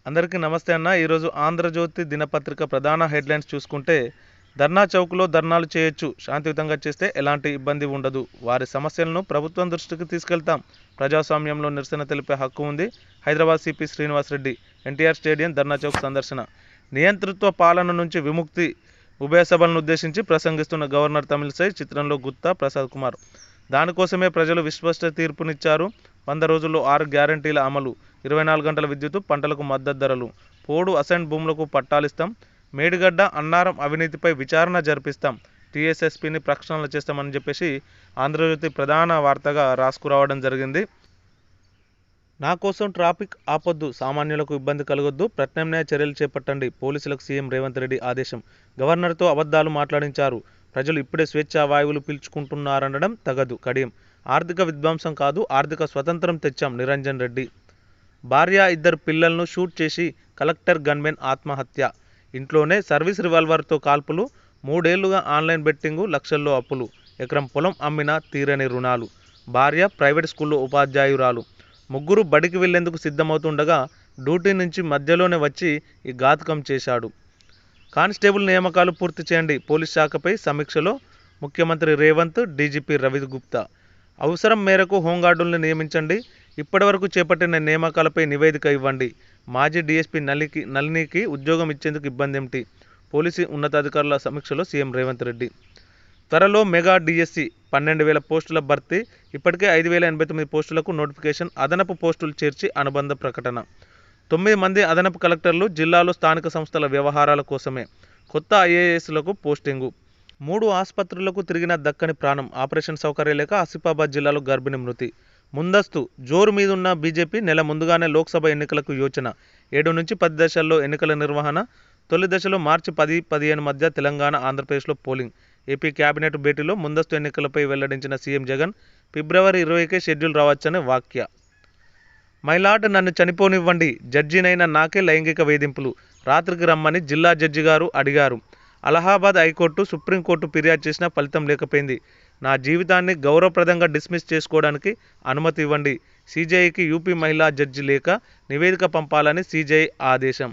అందరికీ నమస్తే అన్న. ఈరోజు ఆంధ్రజ్యోతి దినపత్రిక ప్రధాన హెడ్లైన్స్ చూసుకుంటే, ధర్నా చౌక్లో ధర్నాలు చేయొచ్చు, శాంతియుతంగా చేస్తే ఎలాంటి ఇబ్బంది ఉండదు, వారి సమస్యలను ప్రభుత్వం దృష్టికి తీసుకెళ్తాం, ప్రజాస్వామ్యంలో నిరసన తెలిపే హక్కు ఉంది, హైదరాబాద్ సిపి శ్రీనివాసరెడ్డి ఎన్టీఆర్ స్టేడియం ధర్నా చౌక్ సందర్శన, నియంతృత్వ పాలన నుంచి విముక్తి, ఉభయ సభలను ఉద్దేశించి ప్రసంగిస్తున్న గవర్నర్ తమిళిసై, చిత్రంలో గుత్తా ప్రసాద్ కుమార్. దానికోసమే ప్రజలు విస్పష్ట తీర్పునిచ్చారు. 100 రోజుల్లో 6 గ్యారంటీల అమలు, 24 గంటల విద్యుత్, పంటలకు మద్దతు ధరలు, పోడు అసైన్ భూములకు పట్టాలిస్తాం, మేడిగడ్డ అన్నారం అవినీతిపై విచారణ జరిపిస్తాం, టీఎస్ఎస్పీని ప్రక్షాళన చేస్తామని చెప్పేసి ఆంధ్రజ్యోతి ప్రధాన వార్తగా రాసుకురావడం జరిగింది. నా కోసం ట్రాఫిక్ ఆపొద్దు, సామాన్యులకు ఇబ్బంది కలగొద్దు, ప్రత్యామ్నాయ చర్యలు చేపట్టండి, పోలీసులకు సీఎం రేవంత్ రెడ్డి ఆదేశం. గవర్నర్తో అబద్ధాలు మాట్లాడించారు, ప్రజలు ఇప్పుడే స్వేచ్ఛా వాయువులు పీల్చుకుంటున్నారనడం తగదు, కడియం. ఆర్థిక విధ్వంసం కాదు, ఆర్థిక స్వతంత్రం తెచ్చాం, నిరంజన్ రెడ్డి. భార్య 2 పిల్లలను షూట్ చేసి కలెక్టర్ గన్మెన్ ఆత్మహత్య, ఇంట్లోనే సర్వీస్ రివాల్వర్తో కాల్పులు, 3 ఏళ్లుగా ఆన్లైన్ బెట్టింగు, లక్షల్లో అప్పులు, ఎకరం పొలం అమ్మినా తీరని రుణాలు. భార్య ప్రైవేట్ స్కూల్లో ఉపాధ్యాయురాలు. ముగ్గురు బడికి వెళ్లేందుకు సిద్ధమవుతుండగా డ్యూటీ నుంచి మధ్యలోనే వచ్చి ఈ ఘాతుకం చేశాడు. కానిస్టేబుల్ నియామకాలు పూర్తి చేయండి, పోలీస్ శాఖపై సమీక్షలో ముఖ్యమంత్రి రేవంత్, డీజీపీ రవిగుప్తా. అవసరం మేరకు హోంగార్డులను నియమించండి, ఇప్పటివరకు చేపట్టిన నియామకాలపై నివేదిక ఇవ్వండి, మాజీ డీఎస్పీ నళినికి ఉద్యోగం ఇచ్చేందుకు ఇబ్బంది ఏమిటి, పోలీసు ఉన్నతాధికారుల సమీక్షలో సీఎం రేవంత్ రెడ్డి. త్వరలో మెగా డిఎస్సి 12,000 పోస్టుల భర్తీ, ఇప్పటికే 5,089 పోస్టులకు నోటిఫికేషన్, అదనపు పోస్టులు చేర్చి అనుబంధ ప్రకటన. 9 మంది అదనపు కలెక్టర్లు జిల్లాలో స్థానిక సంస్థల వ్యవహారాల కోసమే, కొత్త ఐఏఎస్లకు పోస్టింగు. 3 ఆసుపత్రులకు తిరిగిన దక్కని ప్రాణం, ఆపరేషన్ సౌకర్యం లేక ఆసిఫాబాద్ జిల్లాలో గర్భిణి మృతి. ముందస్తు జోరు మీదున్న బీజేపీ నెల ముందుగానే లోక్సభ ఎన్నికలకు యోచన, 7 నుంచి 10 దశల్లో ఎన్నికల నిర్వహణ. తొలి దశలో మార్చి 10-15 మధ్య తెలంగాణ, ఆంధ్రప్రదేశ్లో పోలింగ్. ఏపీ కేబినెట్ భేటీలో ముందస్తు ఎన్నికలపై వెల్లడించిన సీఎం జగన్, ఫిబ్రవరి 20కే షెడ్యూల్ రావచ్చని వ్యాఖ్య. మైలార్డ్ నన్ను చనిపోనివ్వండి, జడ్జినైనా నాకే లైంగిక వేధింపులు, రాత్రికి రమ్మని జిల్లా జడ్జి గారు అడిగారు. అలహాబాద్ హైకోర్టు, సుప్రీంకోర్టు ఫిర్యాదు చేసినా ఫలితం లేకపోయింది. నా జీవితాన్ని గౌరవప్రదంగా డిస్మిస్ చేసుకోవడానికి అనుమతి ఇవ్వండి, సీజేఐకి యూపీ మహిళా జడ్జి లేఖ, నివేదిక పంపాలని సీజేఐ ఆదేశం.